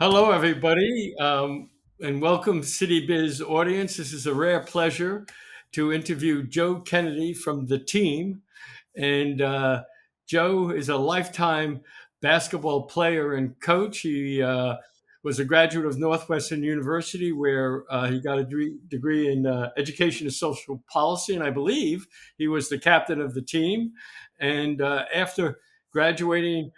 Hello, everybody, and welcome City Biz audience. This is a rare pleasure to interview Joe Kennedy from the team. And Joe is a lifetime basketball player and coach. He was a graduate of Northwestern University, where he got a degree in education and social policy. And I believe he was the captain of the team. And after graduating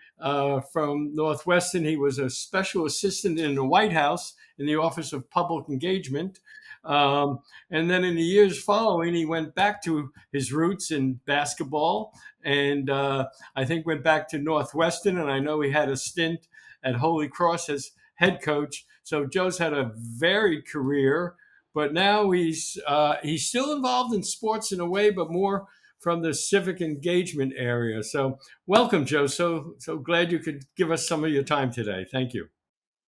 from Northwestern, he was a special assistant in the White House in the Office of Public Engagement. And then in the years following, he went back to his roots in basketball and I think went back to Northwestern. And I know he had a stint at Holy Cross as head coach. So Joe's had a varied career, but now he's still involved in sports in a way, but more from the civic engagement area. So welcome, Joe. So glad you could give us some of your time today. Thank you.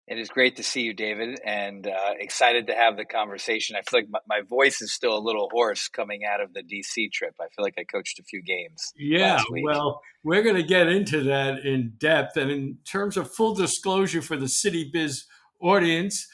It is great to see you, David, and excited to have the conversation. I feel like my voice is still a little hoarse coming out of the DC trip. I feel like I coached a few games Yeah, last week. well, we're going to get into that in depth. And in terms of full disclosure for the City Biz audience,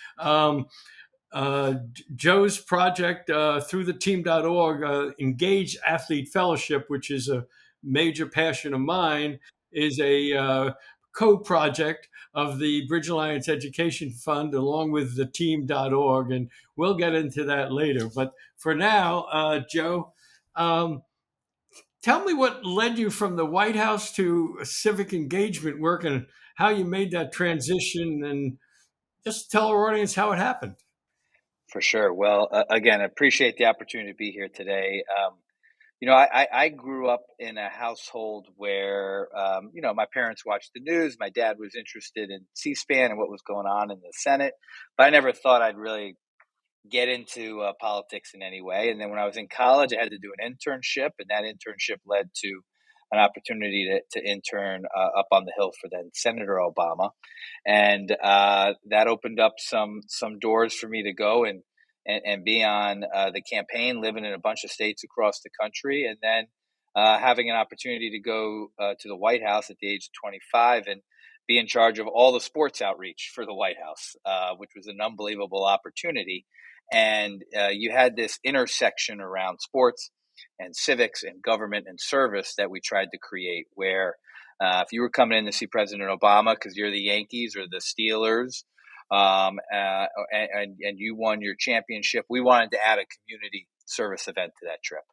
Joe's project through the team.org, Engage Athlete Fellowship, which is a major passion of mine, is a co project of the Bridge Alliance Education Fund along with the team.org. And we'll get into that later. But for now, Joe, um, tell me what led you from the White House to civic engagement work and how you made that transition, and just tell our audience how it happened. For sure. Well, again, I appreciate the opportunity to be here today. I grew up in a household where, my parents watched the news. My dad was interested in C-SPAN and what was going on in the Senate, but I never thought I'd really get into politics in any way. And then when I was in college, I had to do an internship, and that internship led to an opportunity to intern up on the Hill for then Senator Obama, and that opened up some doors for me to go and be on the campaign, living in a bunch of states across the country, and then having an opportunity to go to the White House at the age of 25 and be in charge of all the sports outreach for the White House, which was an unbelievable opportunity. And you had this intersection around sports and civics and government and service that we tried to create, where if you were coming in to see President Obama because you're the Yankees or the Steelers, and you won your championship, we wanted to add a community service event to that trip.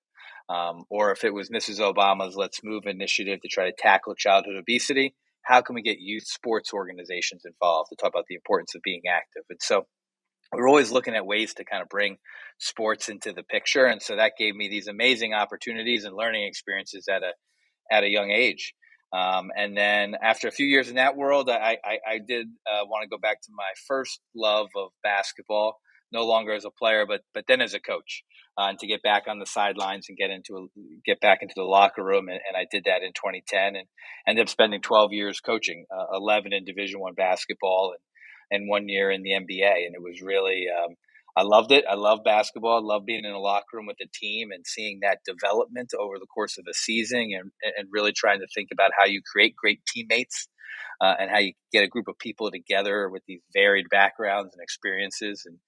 Or if it was Mrs. Obama's Let's Move initiative to try to tackle childhood obesity, how can we get youth sports organizations involved to talk about the importance of being active? And so we're always looking at ways to kind of bring sports into the picture. And so that gave me these amazing opportunities and learning experiences at a young age. And then after a few years in that world, I did want to go back to my first love of basketball, no longer as a player, but then as a coach, and to get back on the sidelines and get back into the locker room. And I did that in 2010, and ended up spending 12 years coaching, 11 in Division I basketball, and 1 year in the NBA. And it was really I loved it. I love basketball. I love being in a locker room with the team and seeing that development over the course of a season, and really trying to think about how you create great teammates, and how you get a group of people together with these varied backgrounds and experiences, and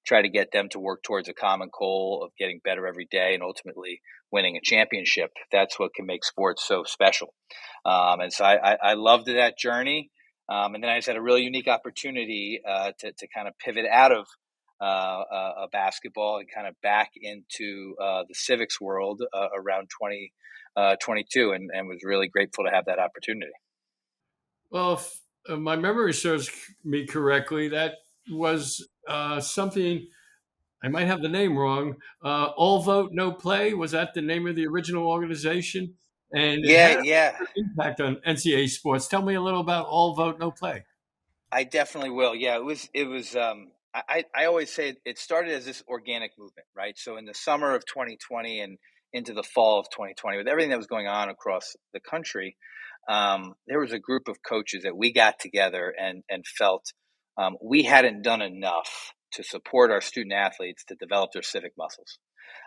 try to get them to work towards a common goal of getting better every day and ultimately winning a championship. That's what can make sports so special. And so I loved that journey. And then I just had a really unique opportunity to kind of pivot out of basketball and kind of back into the civics world around 2022, and was really grateful to have that opportunity. Well, if my memory serves me correctly, that was something. I might have the name wrong. All Vote No Play, was that the name of the original organization? And it Yeah, had yeah, an impact on NCAA sports. Tell me a little about All Vote No Play. I definitely will. Yeah, it was. I always say it started as this organic movement, right? So in the summer of 2020 and into the fall of 2020, with everything that was going on across the country, there was a group of coaches that we got together and felt we hadn't done enough to support our student athletes to develop their civic muscles.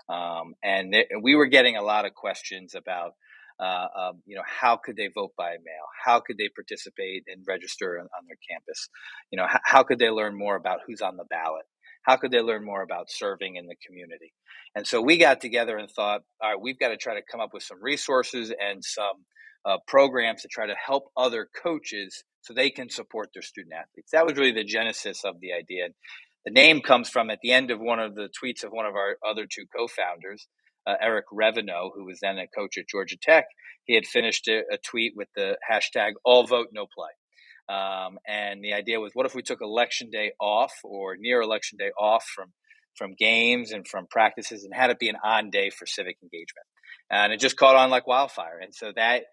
And we were getting a lot of questions about How could they vote by mail? How could they participate and register on their campus? How could they learn more about who's on the ballot? How could they learn more about serving in the community? And so we got together and thought, all right, we've got to try to come up with some resources and some programs to try to help other coaches so they can support their student athletes. That was really the genesis of the idea. The name comes from at the end of one of the tweets of one of our other two co-founders, Eric Reveneau, who was then a coach at Georgia Tech. He had finished a tweet with the hashtag all vote, no play. And the idea was, what if we took election day off or near election day off from games and from practices and had it be an on day for civic engagement? And it just caught on like wildfire. And so that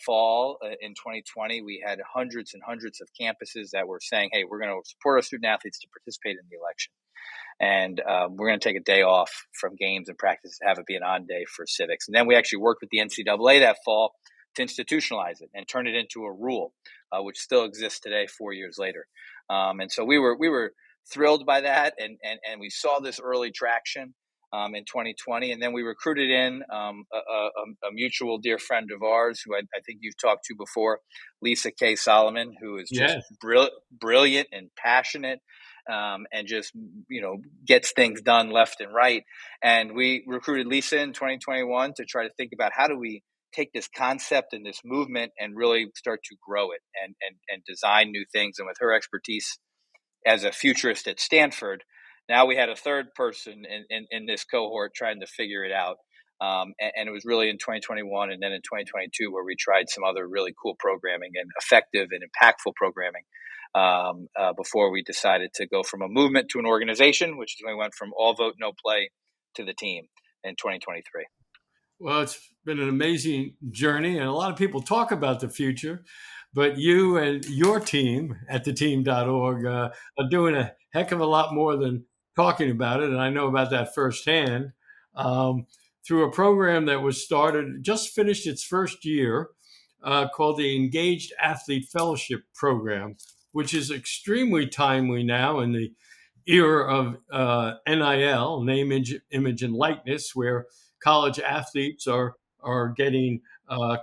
fall in 2020, we had hundreds and hundreds of campuses that were saying, hey, we're going to support our student athletes to participate in the election. And we're going to take a day off from games and practice and have it be an on day for civics. And then we actually worked with the NCAA that fall to institutionalize it and turn it into a rule, which still exists today, 4 years later. And so we were thrilled by that, and we saw this early traction in 2020. And then we recruited in a mutual dear friend of ours who I think you've talked to before, Lisa K. Solomon, who is just Yes. brilliant and passionate. And just, gets things done left and right. And we recruited Lisa in 2021 to try to think about how do we take this concept and this movement and really start to grow it and design new things. And with her expertise as a futurist at Stanford, now we had a third person in this cohort trying to figure it out. And it was really in 2021 and then in 2022 where we tried some other really cool programming and effective and impactful programming before we decided to go from a movement to an organization, which is when we went from all vote, no play to the team in 2023. Well, it's been an amazing journey, and a lot of people talk about the future, but you and your team at theteam.org are doing a heck of a lot more than talking about it, and I know about that firsthand. Um, Through a program that was started, just finished its first year, called the Engaged Athlete Fellowship Program, which is extremely timely now in the era of NIL, name, image, and likeness, where college athletes are getting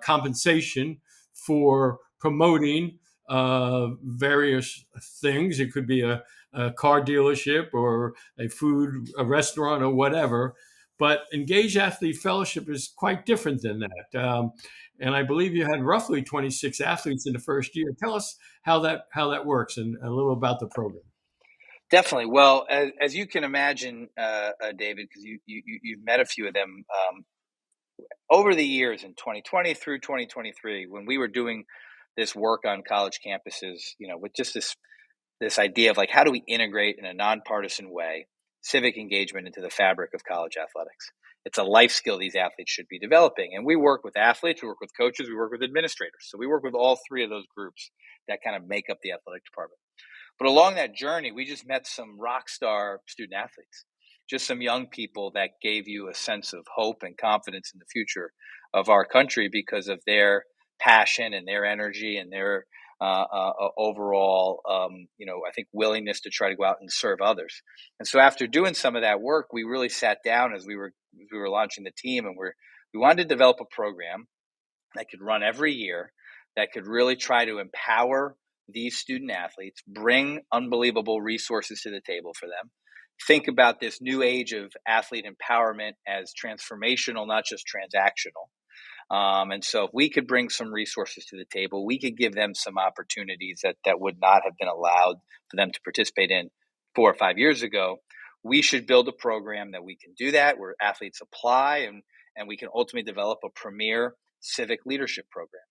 compensation for promoting various things. It could be a car dealership or a restaurant, or whatever. But Engaged Athlete Fellowship is quite different than that. And I believe you had roughly 26 athletes in the first year. Tell us how that works and a little about the program. Definitely. Well, as you can imagine, David, because you've met a few of them over the years in 2020 through 2023, when we were doing this work on college campuses, with just this idea of like, how do we integrate in a nonpartisan way civic engagement into the fabric of college athletics? It's a life skill these athletes should be developing. And we work with athletes, we work with coaches, we work with administrators. So we work with all three of those groups that kind of make up the athletic department. But along that journey, we just met some rock star student athletes, just some young people that gave you a sense of hope and confidence in the future of our country because of their passion and their energy and their overall, I think willingness to try to go out and serve others. And so after doing some of that work, we really sat down as we were launching the team, and we wanted to develop a program that could run every year, that could really try to empower these student athletes, bring unbelievable resources to the table for them. Think about this new age of athlete empowerment as transformational, not just transactional. And so if we could bring some resources to the table, we could give them some opportunities that would not have been allowed for them to participate in 4 or 5 years ago. We should build a program that we can do that, where athletes apply, and we can ultimately develop a premier civic leadership program.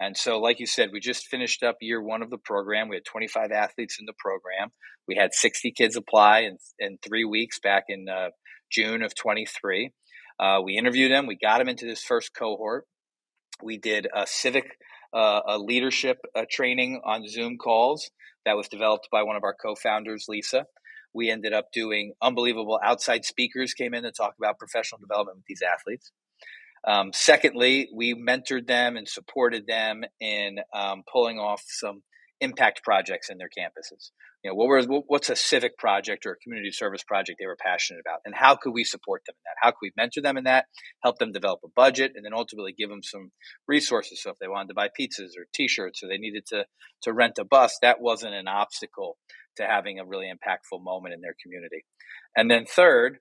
And so, like you said, we just finished up year one of the program. We had 25 athletes in the program. We had 60 kids apply in 3 weeks back in June of 23. We interviewed them. We got them into this first cohort. We did a civic leadership training on Zoom calls that was developed by one of our co-founders, Lisa. We ended up doing unbelievable outside speakers came in to talk about professional development with these athletes. Secondly, we mentored them and supported them in pulling off some impact projects in their campuses. What's a civic project or a community service project they were passionate about, and how could we support them in that? How could we mentor them in that, help them develop a budget, and then ultimately give them some resources. So if they wanted to buy pizzas or T-shirts, or they needed to rent a bus, that wasn't an obstacle to having a really impactful moment in their community. And then third,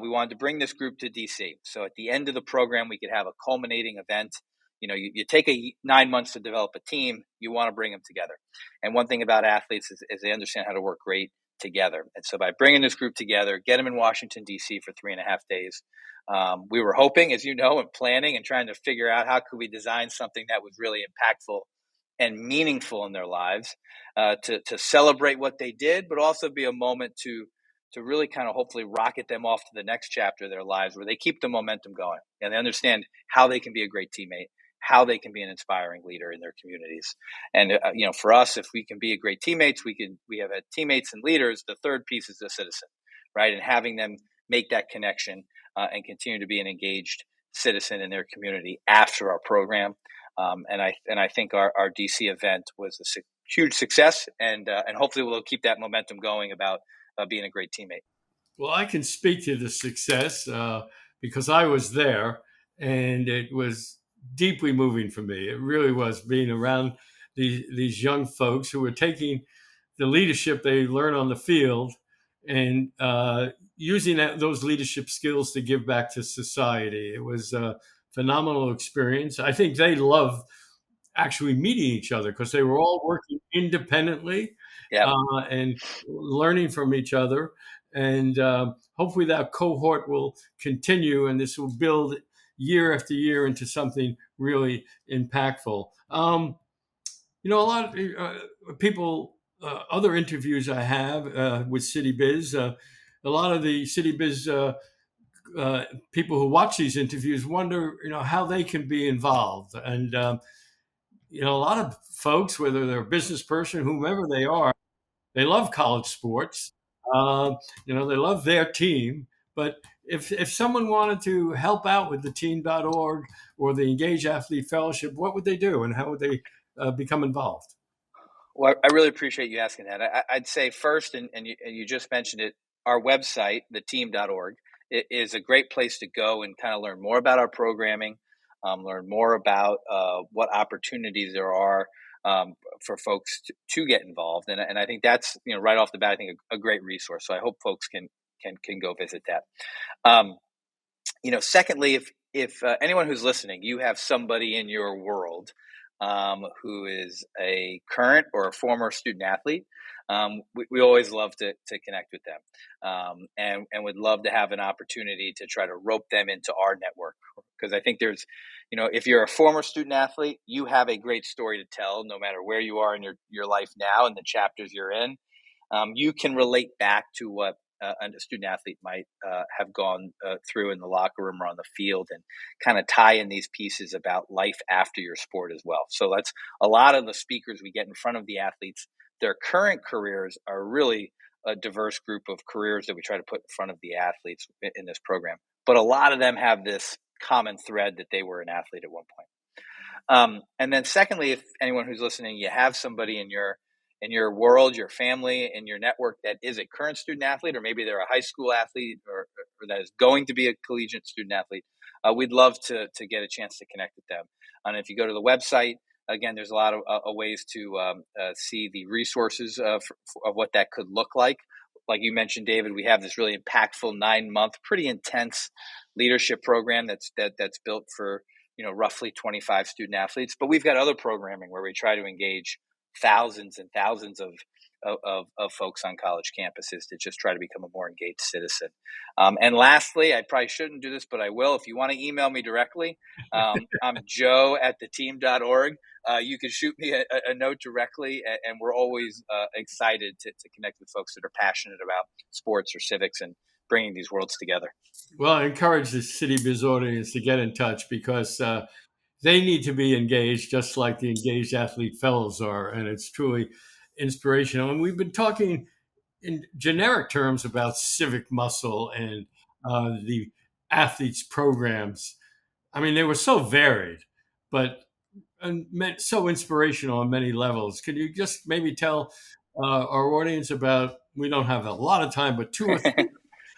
we wanted to bring this group to DC. So at the end of the program, we could have a culminating event. You take 9 months to develop a team, you want to bring them together. And one thing about athletes is they understand how to work great together. And so by bringing this group together, get them in Washington, D.C. for 3.5 days, we were hoping, as you know, and planning and trying to figure out how could we design something that was really impactful and meaningful in their lives, to celebrate what they did, but also be a moment to really kind of hopefully rocket them off to the next chapter of their lives where they keep the momentum going and they understand how they can be a great teammate, how they can be an inspiring leader in their communities. And for us, if we can be a great teammates, we have teammates and leaders. The third piece is the citizen, right? And having them make that connection and continue to be an engaged citizen in their community after our program. And I think our DC event was a huge success, and hopefully we'll keep that momentum going about being a great teammate. Well, I can speak to the success because I was there, and it was deeply moving for me. It really was, being around these young folks who were taking the leadership they learn on the field and using those leadership skills to give back to society. It was a phenomenal experience. I think they loved actually meeting each other because they were all working independently Yeah. and learning from each other. And hopefully that cohort will continue and this will build year after year into something really impactful. A lot of people, other interviews I have with City Biz, a lot of the City Biz people who watch these interviews wonder, how they can be involved. And a lot of folks, whether they're a business person, whomever they are, they love college sports. They love their team. But if someone wanted to help out with the team.org or the Engage Athlete Fellowship, what would they do and how would they become involved? Well, I really appreciate you asking that. I'd say first, and you just mentioned it, our website, theteam.org, is a great place to go and kind of learn more about our programming, learn more about what opportunities there are for folks to get involved. And I think that's, right off the bat, I think a great resource. So I hope folks can go visit that. Secondly, if anyone who's listening, you have somebody in your world who is a current or a former student athlete, we always love to connect with them, and would love to have an opportunity to try to rope them into our network. Because I think there's, if you're a former student athlete, you have a great story to tell, no matter where you are in your life now and the chapters you're in. You can relate back to what a student athlete might have gone through in the locker room or on the field, and kind of tie in these pieces about life after your sport as well. So that's a lot of the speakers we get in front of the athletes. Their current careers are really a diverse group of careers that we try to put in front of the athletes in this program. But a lot of them have this common thread that they were an athlete at one point. And then secondly, if anyone who's listening, you have somebody in your world, your family, and your network that is a current student athlete, or maybe they're a high school athlete, or that is going to be a collegiate student athlete, we'd love to get a chance to connect with them. And if you go to the website, again, there's a lot of ways to see the resources of what that could look like. Like you mentioned, David, we have this really impactful 9-month, pretty intense leadership program that's built for roughly 25 student athletes. But we've got other programming where we try to engage thousands and thousands of folks on college campuses to just try to become a more engaged citizen. And lastly, I probably shouldn't do this, but I will. If you want to email me directly, I'm joe@theteam.org. You can shoot me a note directly, and we're always excited to connect with folks that are passionate about sports or civics and bringing these worlds together. Well, I encourage the City Biz audience to get in touch because they need to be engaged just like the Engaged Athlete Fellows are. And it's truly inspirational. And we've been talking in generic terms about civic muscle and the athletes' programs. I mean, they were so varied, but and meant so inspirational on many levels. Could you just maybe tell our audience about? We don't have a lot of time, but two or three.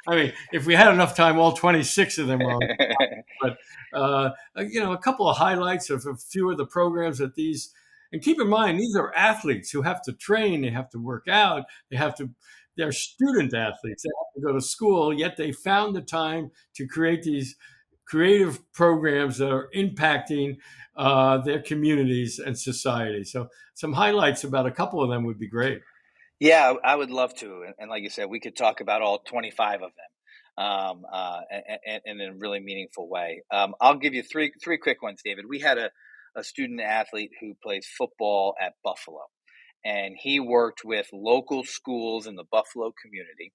I mean, if we had enough time, all 26 of them are on. But a couple of highlights of a few of the programs that these. And keep in mind, these are athletes who have to train, they have to work out, they have to. They're student athletes. They have to go to school, yet they found the time to create these creative programs that are impacting their communities and society. So, some highlights about a couple of them would be great. Yeah, I would love to. And like you said, we could talk about all 25 of them in a really meaningful way. I'll give you three quick ones, David. We had a student athlete who plays football at Buffalo, and he worked with local schools in the Buffalo community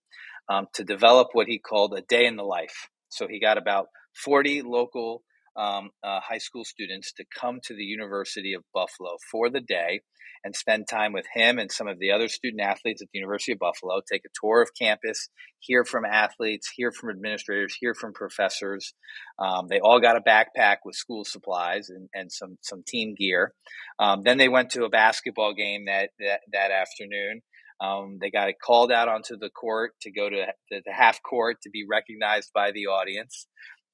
to develop what he called a day in the life. So he got about 40 local high school students to come to the University of Buffalo for the day and spend time with him and some of the other student athletes at the University of Buffalo, take a tour of campus, hear from athletes, hear from administrators, hear from professors. They all got a backpack with school supplies and some team gear. Then they went to a basketball game that afternoon. They got called out onto the court to go to the half court to be recognized by the audience.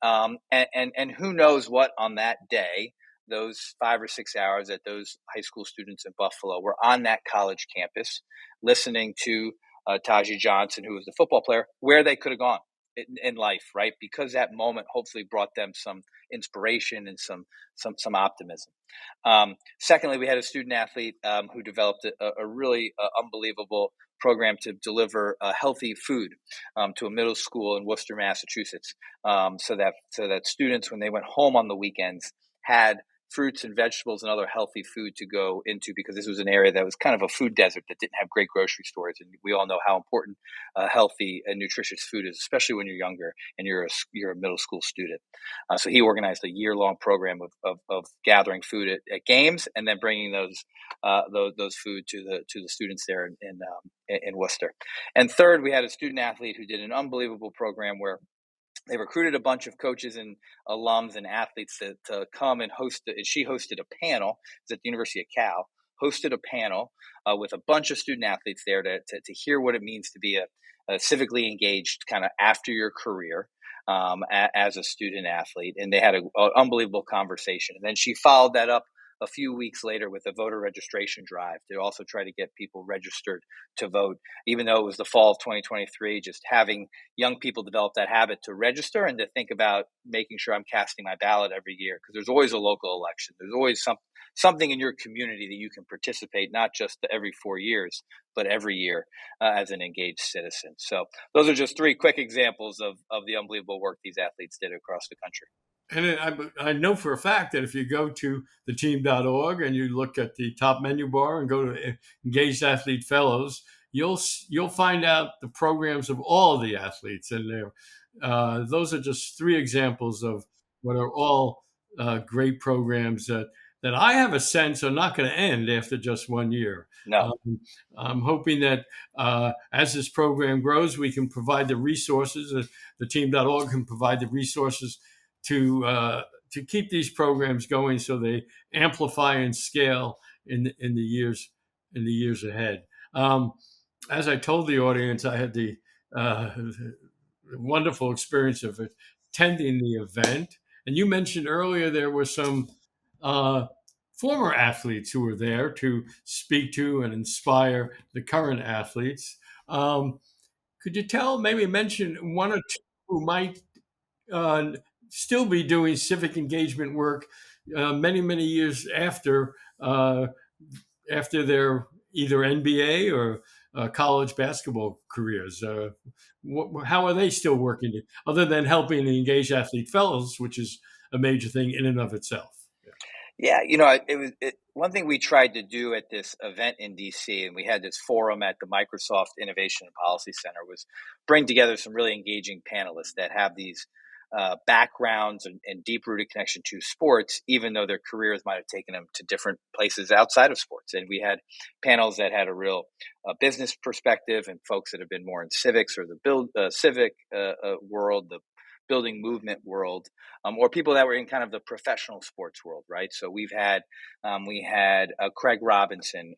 And who knows what on that day, those 5 or 6 hours that those high school students in Buffalo were on that college campus listening to Tajee Johnson, who was the football player, where they could have gone in life, right? Because that moment hopefully brought them some inspiration and some optimism. Secondly, we had a student athlete who developed a really unbelievable program to deliver healthy food to a middle school in Worcester, Massachusetts, so that students, when they went home on the weekends, had fruits and vegetables and other healthy food to go into, because this was an area that was kind of a food desert that didn't have great grocery stores. And we all know how important healthy and nutritious food is, especially when you're younger and you're a middle school student. So he organized a year-long program of gathering food at games and then bringing those food to the students there in Worcester. And third, we had a student athlete who did an unbelievable program where they recruited a bunch of coaches and alums and athletes to come and host. She hosted a panel. It's at the University of Cal. Hosted a panel with a bunch of student athletes there to hear what it means to be a civically engaged kind of after your career as a student athlete. And they had an unbelievable conversation. And then she followed that up a few weeks later with a voter registration drive to also try to get people registered to vote. Even though it was the fall of 2023, just having young people develop that habit to register and to think about making sure I'm casting my ballot every year, because there's always a local election. There's always something in your community that you can participate, not just every 4 years, but every year as an engaged citizen. So those are just three quick examples of the unbelievable work these athletes did across the country. And I know for a fact that if you go to theteam.org and you look at the top menu bar and go to Engaged Athlete Fellows, you'll find out the programs of all of the athletes, and those are just three examples of what are all great programs that I have a sense are not going to end after just 1 year. No. I'm hoping that as this program grows, we can provide the resources. The team.org can provide the resources to keep these programs going, so they amplify and scale in the years ahead. As I told the audience, I had the uh, wonderful experience of attending the event, and you mentioned earlier there were some uh, former athletes who were there to speak to and inspire the current athletes. Could you maybe mention one or two who might uh, still be doing civic engagement work many years uh, after their either NBA or college basketball careers. How are they still working other than helping the Engaged Athlete Fellows, which is a major thing in and of itself? Yeah, one thing we tried to do at this event in DC, and we had this forum at the Microsoft Innovation and Policy Center, was bring together some really engaging panelists that have these backgrounds and deep rooted connection to sports, even though their careers might have taken them to different places outside of sports. And we had panels that had a real business perspective, and folks that have been more in civics or the civic world, the building movement world, or people that were in kind of the professional sports world, right? So we had Craig Robinson,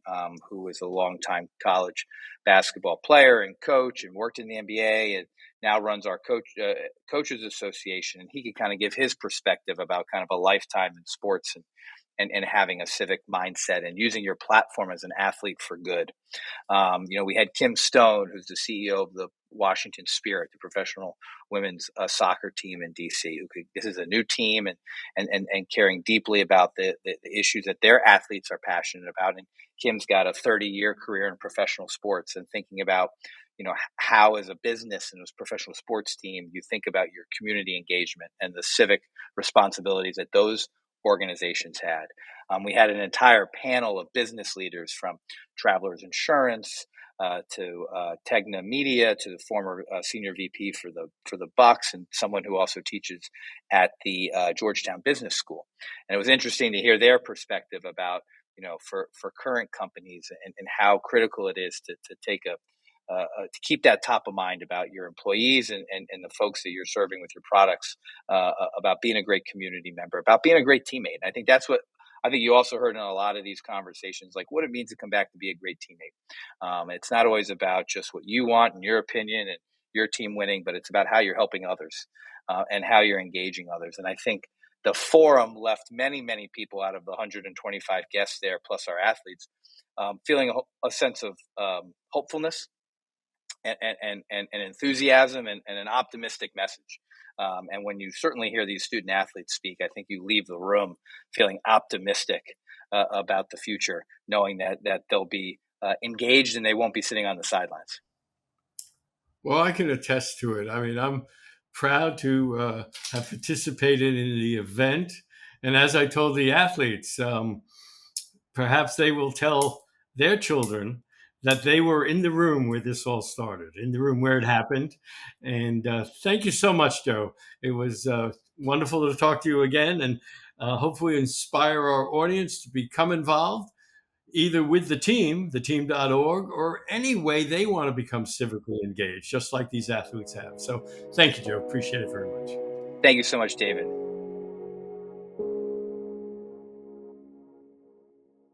who was a longtime college basketball player and coach, and worked in the NBA, and now runs our coaches association, and he could kind of give his perspective about kind of a lifetime in sports, and having a civic mindset and using your platform as an athlete for good. We had Kim Stone, who's the CEO of the Washington Spirit, the professional women's soccer team in DC. This is a new team, and caring deeply about the issues that their athletes are passionate about. And Kim's got a 30-year career in professional sports, and thinking about how, as a business and as a professional sports team, you think about your community engagement and the civic responsibilities that those organizations had. We had an entire panel of business leaders, from Travelers Insurance to Tegna Media, to the former senior VP for the Bucks, and someone who also teaches at the Georgetown Business School. And it was interesting to hear their perspective about for current companies, and how critical it is to take to keep that top of mind about your employees, and the folks that you're serving with your products, about being a great community member, about being a great teammate. And I think that's what I think you also heard in a lot of these conversations, like what it means to come back to be a great teammate. It's not always about just what you want and your opinion and your team winning, but it's about how you're helping others, and how you're engaging others. And I think the forum left many, many people, out of the 125 guests there, plus our athletes, feeling a sense of hopefulness, and enthusiasm, and an optimistic message. And when you certainly hear these student athletes speak, I think you leave the room feeling optimistic about the future, knowing that they'll be engaged, and they won't be sitting on the sidelines. Well, I can attest to it. I mean, I'm proud to have participated in the event. And as I told the athletes, perhaps they will tell their children that they were in the room where this all started, in the room where it happened. And thank you so much, Joe. It was wonderful to talk to you again, and hopefully inspire our audience to become involved, either with the team, theteam.org, or any way they want to become civically engaged, just like these athletes have. So thank you, Joe. Appreciate it very much. Thank you so much, David.